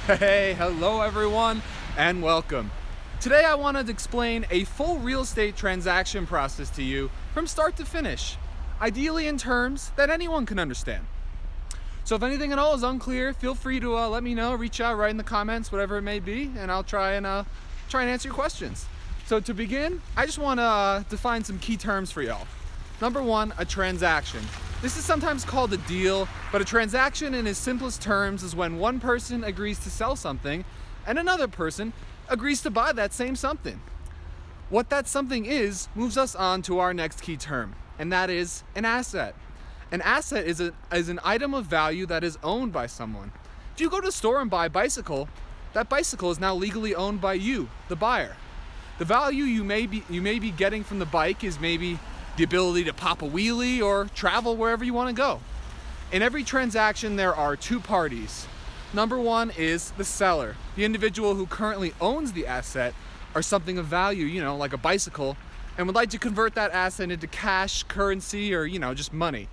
Hey, hello everyone, and welcome. Today I wanted to explain a full real estate transaction process to you from start to finish, ideally in terms that anyone can understand. So if anything at all is unclear, feel free to let me know, reach out, write in the comments, whatever it may be, and I'll try and answer your questions. So to begin, I just want to define some key terms for y'all. Number one, a transaction. This is sometimes called a deal, but a transaction in its simplest terms is when one person agrees to sell something and another person agrees to buy that same something. What that something is moves us on to our next key term, and that is an asset. An asset is an item of value that is owned by someone. If you go to the store and buy a bicycle, that bicycle is now legally owned by you, the buyer. The value you may be getting from the bike is maybe the ability to pop a wheelie or travel wherever you want to go. In every transaction, there are two parties. Number one is the seller, the individual who currently owns the asset or something of value, like a bicycle, and would like to convert that asset into cash, currency, or, just money.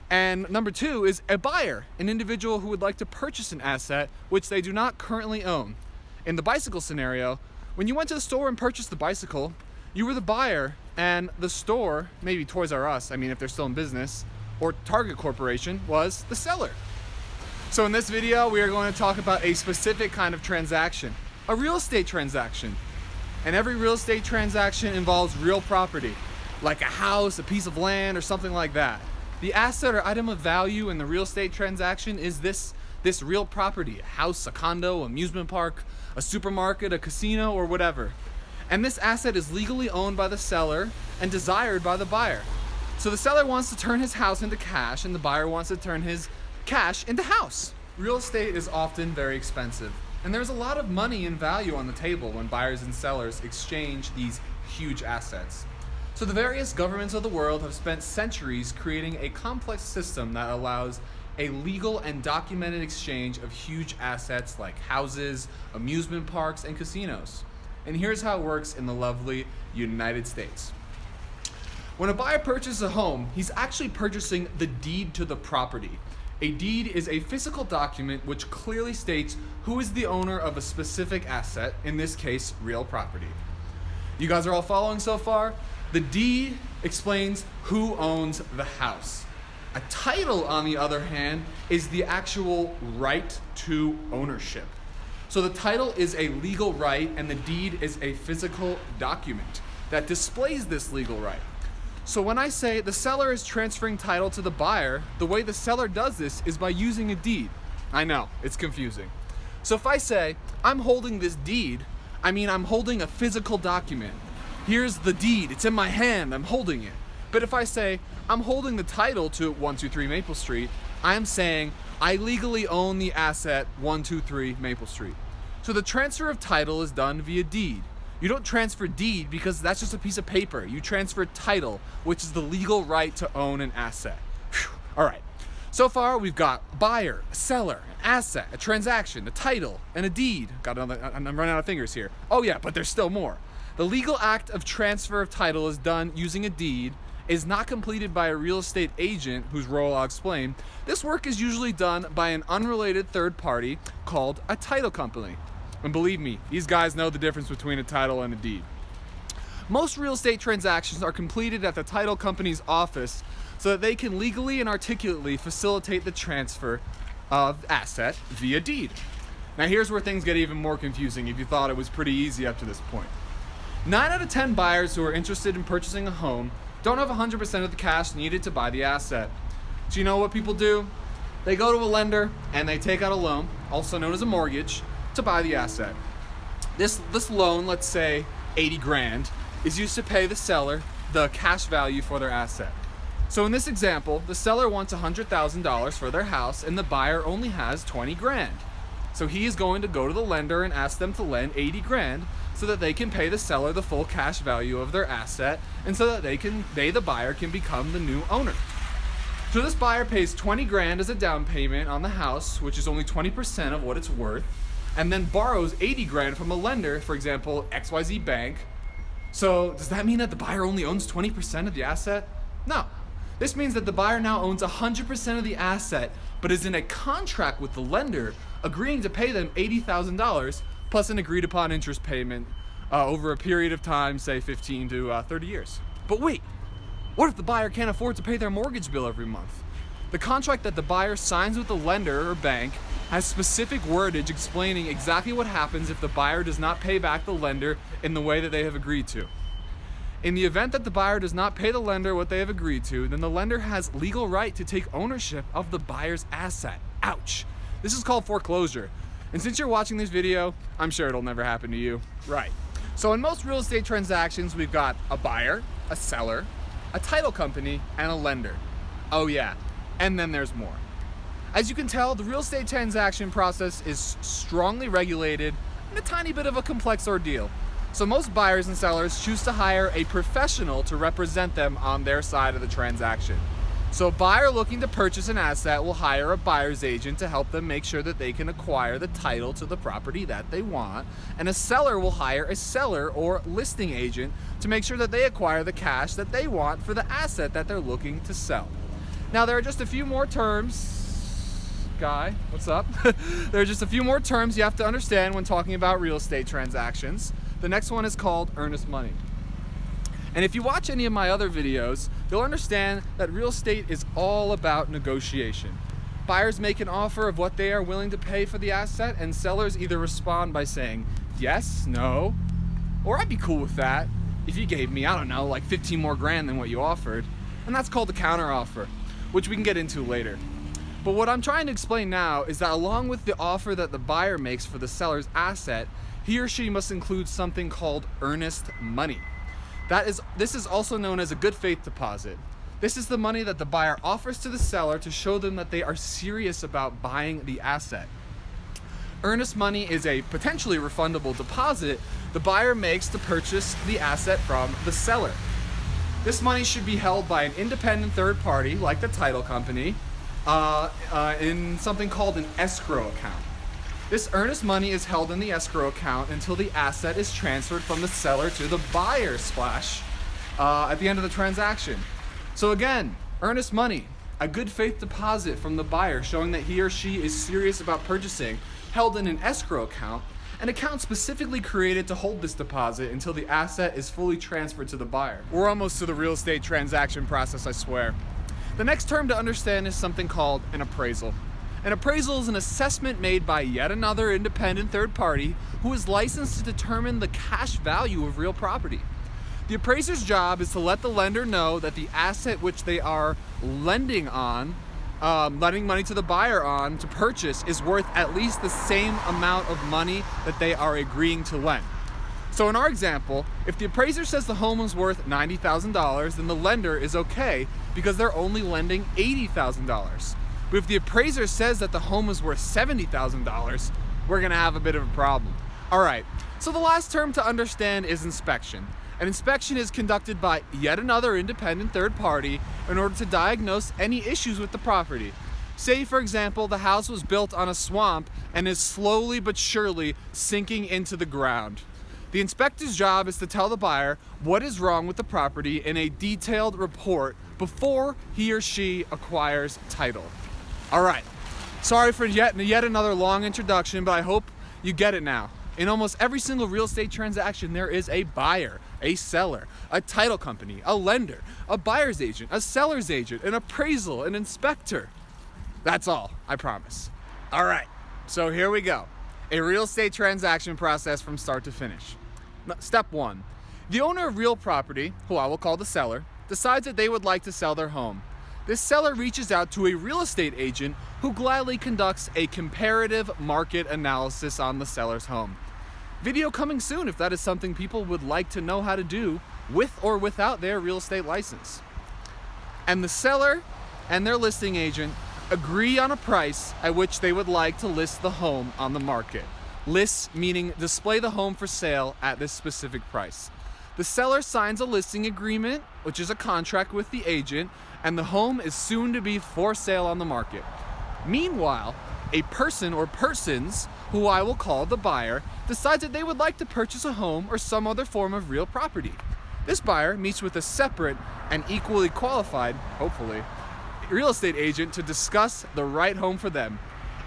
And number two is a buyer, an individual who would like to purchase an asset which they do not currently own. In the bicycle scenario, when you went to the store and purchased the bicycle, you were the buyer, and the store, maybe Toys R Us, if they're still in business, or Target Corporation, was the seller. So in this video, we are going to talk about a specific kind of transaction, a real estate transaction. And every real estate transaction involves real property, like a house, a piece of land, or something like that. The asset or item of value in the real estate transaction is this real property, a house, a condo, amusement park, a supermarket, a casino, or whatever. And this asset is legally owned by the seller and desired by the buyer. So the seller wants to turn his house into cash, and the buyer wants to turn his cash into house. Real estate is often very expensive, and there's a lot of money and value on the table when buyers and sellers exchange these huge assets. So the various governments of the world have spent centuries creating a complex system that allows a legal and documented exchange of huge assets like houses, amusement parks, and casinos. And here's how it works in the lovely United States. When a buyer purchases a home, he's actually purchasing the deed to the property. A deed is a physical document which clearly states who is the owner of a specific asset, in this case, real property. You guys are all following so far? The deed explains who owns the house. A title, on the other hand, is the actual right to ownership. So the title is a legal right, and the deed is a physical document that displays this legal right. So when I say the seller is transferring title to the buyer, the way the seller does this is by using a deed. I know, it's confusing. So if I say, I'm holding this deed, I'm holding a physical document. Here's the deed, it's in my hand, I'm holding it. But if I say, I'm holding the title to 123 Maple Street, I'm saying, I legally own the asset 123 Maple Street. So the transfer of title is done via deed. You don't transfer deed because that's just a piece of paper. You transfer title, which is the legal right to own an asset. Whew. All right. So far, we've got a buyer, a seller, an asset, a transaction, a title, and a deed. I'm running out of fingers here. Oh yeah, but there's still more. The legal act of transfer of title is done using a deed, is not completed by a real estate agent, whose role I'll explain. This work is usually done by an unrelated third party called a title company. And believe me, these guys know the difference between a title and a deed. Most real estate transactions are completed at the title company's office so that they can legally and articulately facilitate the transfer of asset via deed. Now here's where things get even more confusing if you thought it was pretty easy up to this point. 9 out of 10 buyers who are interested in purchasing a home don't have 100% of the cash needed to buy the asset. So you know what people do? They go to a lender and they take out a loan, also known as a mortgage, to buy the asset. This loan, let's say 80 grand, is used to pay the seller the cash value for their asset. So in this example, the seller wants $100,000 for their house and the buyer only has 20 grand. So he is going to go to the lender and ask them to lend 80 grand so that they can pay the seller the full cash value of their asset and so that they, the buyer, can become the new owner. So this buyer pays 20 grand as a down payment on the house, which is only 20% of what it's worth, and then borrows 80 grand from a lender, for example, XYZ Bank. So does that mean that the buyer only owns 20% of the asset? No. This means that the buyer now owns 100% of the asset, but is in a contract with the lender agreeing to pay them $80,000 plus an agreed upon interest payment over a period of time, say 15 to 30 years. But wait, what if the buyer can't afford to pay their mortgage bill every month? The contract that the buyer signs with the lender or bank has specific wordage explaining exactly what happens if the buyer does not pay back the lender in the way that they have agreed to. In the event that the buyer does not pay the lender what they have agreed to, then the lender has legal right to take ownership of the buyer's asset. Ouch. This is called foreclosure. And since you're watching this video, I'm sure it'll never happen to you. Right. So in most real estate transactions, we've got a buyer, a seller, a title company, and a lender. Oh yeah, and then there's more. As you can tell, the real estate transaction process is strongly regulated and a tiny bit of a complex ordeal. So most buyers and sellers choose to hire a professional to represent them on their side of the transaction. So a buyer looking to purchase an asset will hire a buyer's agent to help them make sure that they can acquire the title to the property that they want, and a seller will hire a seller or listing agent to make sure that they acquire the cash that they want for the asset that they're looking to sell. Now there are just a few more terms. Guy, what's up? There are just a few more terms you have to understand when talking about real estate transactions. The next one is called earnest money. And if you watch any of my other videos, you'll understand that real estate is all about negotiation. Buyers make an offer of what they are willing to pay for the asset, and sellers either respond by saying yes, no, or I'd be cool with that if you gave me, I don't know, like 15 more grand than what you offered. And that's called a counteroffer, which we can get into later. But what I'm trying to explain now is that along with the offer that the buyer makes for the seller's asset, he or she must include something called earnest money. This is also known as a good faith deposit. This is the money that the buyer offers to the seller to show them that they are serious about buying the asset. Earnest money is a potentially refundable deposit the buyer makes to purchase the asset from the seller. This money should be held by an independent third party, like the title company, in something called an escrow account. This earnest money is held in the escrow account until the asset is transferred from the seller to the buyer at the end of the transaction. So again, earnest money, a good faith deposit from the buyer showing that he or she is serious about purchasing, held in an escrow account, an account specifically created to hold this deposit until the asset is fully transferred to the buyer. We're almost to the real estate transaction process, I swear. The next term to understand is something called an appraisal. An appraisal is an assessment made by yet another independent third party who is licensed to determine the cash value of real property. The appraiser's job is to let the lender know that the asset which they are lending money to the buyer on to purchase is worth at least the same amount of money that they are agreeing to lend. So in our example, if the appraiser says the home is worth $90,000, then the lender is okay because they're only lending $80,000. But if the appraiser says that the home is worth $70,000, we're gonna have a bit of a problem. All right, so the last term to understand is inspection. An inspection is conducted by yet another independent third party in order to diagnose any issues with the property. Say, for example, the house was built on a swamp and is slowly but surely sinking into the ground. The inspector's job is to tell the buyer what is wrong with the property in a detailed report before he or she acquires title. All right, sorry for yet another long introduction, but I hope you get it now. In almost every single real estate transaction, there is a buyer, a seller, a title company, a lender, a buyer's agent, a seller's agent, an appraisal, an inspector. That's all, I promise. All right, so here we go. A real estate transaction process from start to finish. Step 1. The owner of real property, who I will call the seller, decides that they would like to sell their home. This seller reaches out to a real estate agent who gladly conducts a comparative market analysis on the seller's home. Video coming soon if that is something people would like to know how to do with or without their real estate license. And the seller and their listing agent agree on a price at which they would like to list the home on the market. List meaning display the home for sale at this specific price. The seller signs a listing agreement, which is a contract with the agent, and the home is soon to be for sale on the market. Meanwhile, a person or persons, who I will call the buyer, decides that they would like to purchase a home or some other form of real property. This buyer meets with a separate and equally qualified, hopefully, real estate agent to discuss the right home for them.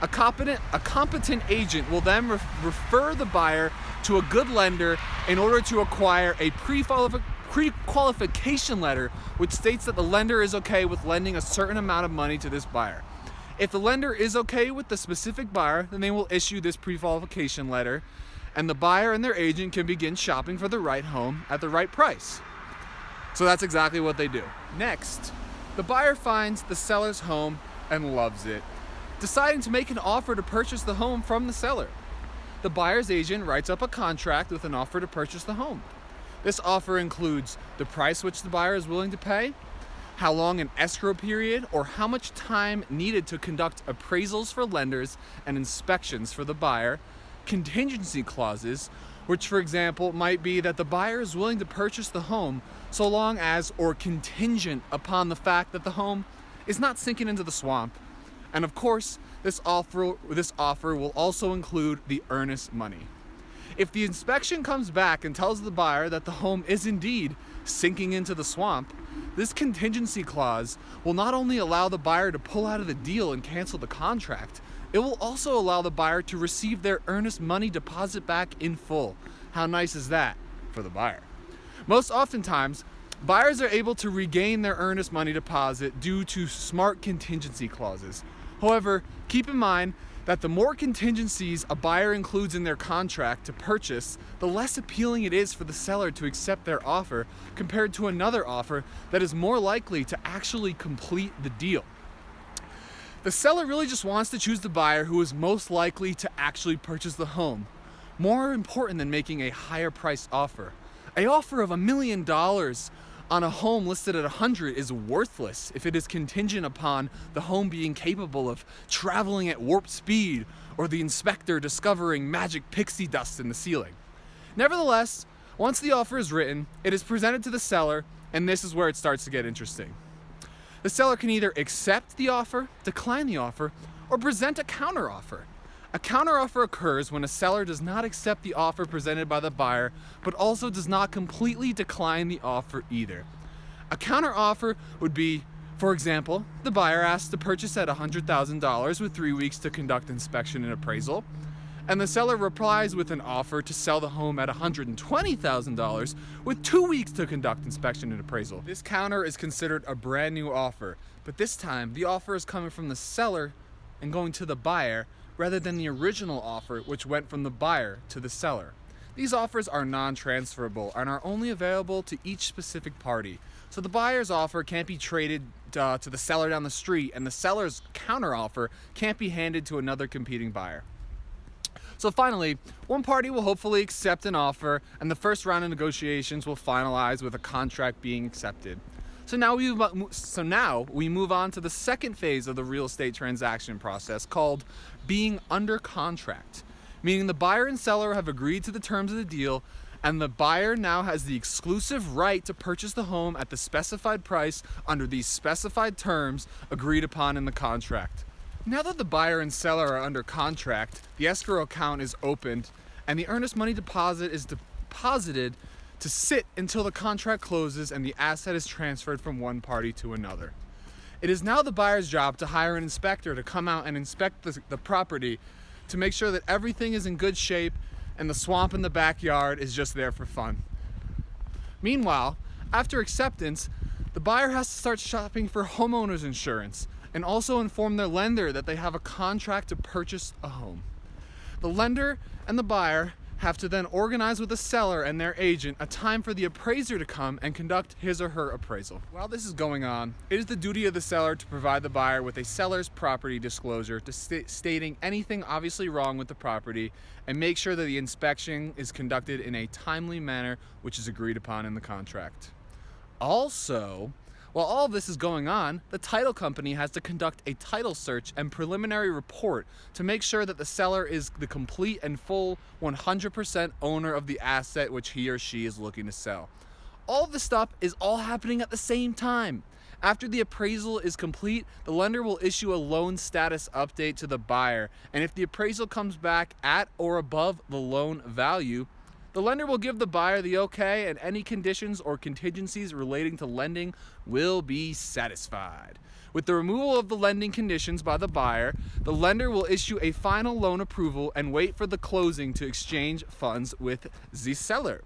A competent agent will then refer the buyer to a good lender in order to acquire a pre-qualification letter which states that the lender is okay with lending a certain amount of money to this buyer. If the lender is okay with the specific buyer, then they will issue this pre-qualification letter, and the buyer and their agent can begin shopping for the right home at the right price. So that's exactly what they do. Next, the buyer finds the seller's home and loves it, deciding to make an offer to purchase the home from the seller. The buyer's agent writes up a contract with an offer to purchase the home. This offer includes the price which the buyer is willing to pay, how long an escrow period, or how much time needed to conduct appraisals for lenders and inspections for the buyer, contingency clauses, which for example might be that the buyer is willing to purchase the home so long as, or contingent upon the fact that the home is not sinking into the swamp. And of course, this offer will also include the earnest money. If the inspection comes back and tells the buyer that the home is indeed sinking into the swamp, this contingency clause will not only allow the buyer to pull out of the deal and cancel the contract, it will also allow the buyer to receive their earnest money deposit back in full. How nice is that for the buyer? Most oftentimes, buyers are able to regain their earnest money deposit due to smart contingency clauses. However, keep in mind that the more contingencies a buyer includes in their contract to purchase, the less appealing it is for the seller to accept their offer compared to another offer that is more likely to actually complete the deal. The seller really just wants to choose the buyer who is most likely to actually purchase the home, more important than making a higher price offer. An offer of $1 million on a home listed at 100 is worthless if it is contingent upon the home being capable of traveling at warp speed or the inspector discovering magic pixie dust in the ceiling. Nevertheless, once the offer is written, it is presented to the seller, and this is where it starts to get interesting. The seller can either accept the offer, decline the offer, or present a counteroffer. A counteroffer occurs when a seller does not accept the offer presented by the buyer, but also does not completely decline the offer either. A counteroffer would be, for example, the buyer asks to purchase at $100,000 with 3 weeks to conduct inspection and appraisal, and the seller replies with an offer to sell the home at $120,000 with 2 weeks to conduct inspection and appraisal. This counter is considered a brand new offer, but this time the offer is coming from the seller and going to the buyer, rather than the original offer which went from the buyer to the seller. These offers are non-transferable and are only available to each specific party. So the buyer's offer can't be traded to the seller down the street, and the seller's counteroffer can't be handed to another competing buyer. So finally, one party will hopefully accept an offer, and the first round of negotiations will finalize with a contract being accepted. So now we move on to the second phase of the real estate transaction process, called being under contract, meaning the buyer and seller have agreed to the terms of the deal, and the buyer now has the exclusive right to purchase the home at the specified price under these specified terms agreed upon in the contract. Now that the buyer and seller are under contract, the escrow account is opened and the earnest money deposit is deposited to sit until the contract closes and the asset is transferred from one party to another. It is now the buyer's job to hire an inspector to come out and inspect the property to make sure that everything is in good shape and the swamp in the backyard is just there for fun. Meanwhile, after acceptance, the buyer has to start shopping for homeowners insurance and also inform their lender that they have a contract to purchase a home. The lender and the buyer have to then organize with the seller and their agent a time for the appraiser to come and conduct his or her appraisal. While this is going on, it is the duty of the seller to provide the buyer with a seller's property disclosure stating anything obviously wrong with the property and make sure that the inspection is conducted in a timely manner which is agreed upon in the contract. Also, while all of this is going on, the title company has to conduct a title search and preliminary report to make sure that the seller is the complete and full 100% owner of the asset which he or she is looking to sell. All of this stuff is all happening at the same time. After the appraisal is complete, the lender will issue a loan status update to the buyer, and if the appraisal comes back at or above the loan value, the lender will give the buyer the okay, and any conditions or contingencies relating to lending will be satisfied. With the removal of the lending conditions by the buyer, the lender will issue a final loan approval and wait for the closing to exchange funds with the seller.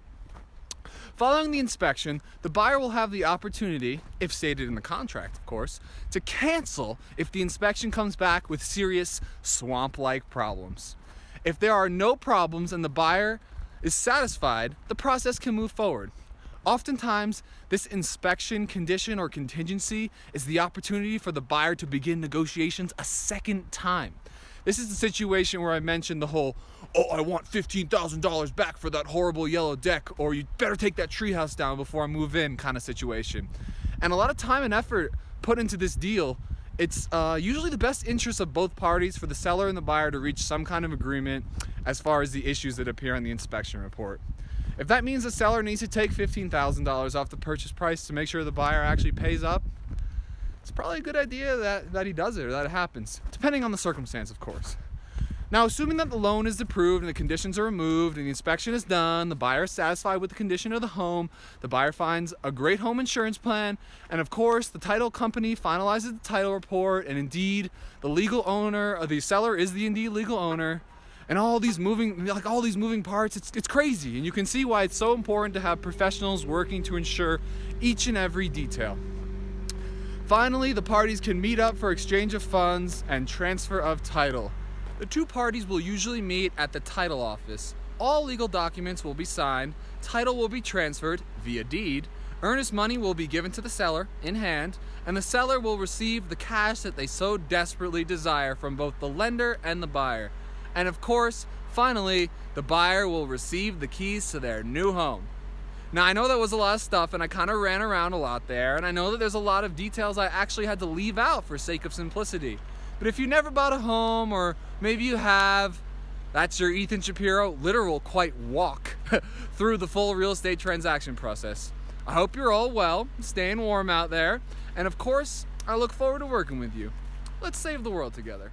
Following the inspection, the buyer will have the opportunity, if stated in the contract of course, to cancel if the inspection comes back with serious swamp-like problems. If there are no problems and the buyer is satisfied, the process can move forward. Oftentimes, this inspection condition or contingency is the opportunity for the buyer to begin negotiations a second time. This is the situation where I mentioned the whole, oh, I want $15,000 back for that horrible yellow deck, or you better take that treehouse down before I move in kind of situation. And a lot of time and effort put into this deal. It's usually the best interest of both parties for the seller and the buyer to reach some kind of agreement as far as the issues that appear on the inspection report. If that means the seller needs to take $15,000 off the purchase price to make sure the buyer actually pays up, it's probably a good idea that he does it, or that it happens, depending on the circumstance, of course. Now, assuming that the loan is approved and the conditions are removed and the inspection is done, the buyer is satisfied with the condition of the home, the buyer finds a great home insurance plan, and of course, the title company finalizes the title report, and indeed, the legal owner, or the seller is the indeed legal owner, and all these moving parts, it's crazy, and you can see why it's so important to have professionals working to ensure each and every detail. Finally, the parties can meet up for exchange of funds and transfer of title. The two parties will usually meet at the title office. All legal documents will be signed, title will be transferred via deed, earnest money will be given to the seller in hand, and the seller will receive the cash that they so desperately desire from both the lender and the buyer. And of course, finally, the buyer will receive the keys to their new home. Now, I know that was a lot of stuff, and I kind of ran around a lot there, and I know that there's a lot of details I actually had to leave out for sake of simplicity. But if you never bought a home, or maybe you have, that's your Ethan Shapiro literal walk through the full real estate transaction process. I hope you're all well, staying warm out there, and of course, I look forward to working with you. Let's save the world together.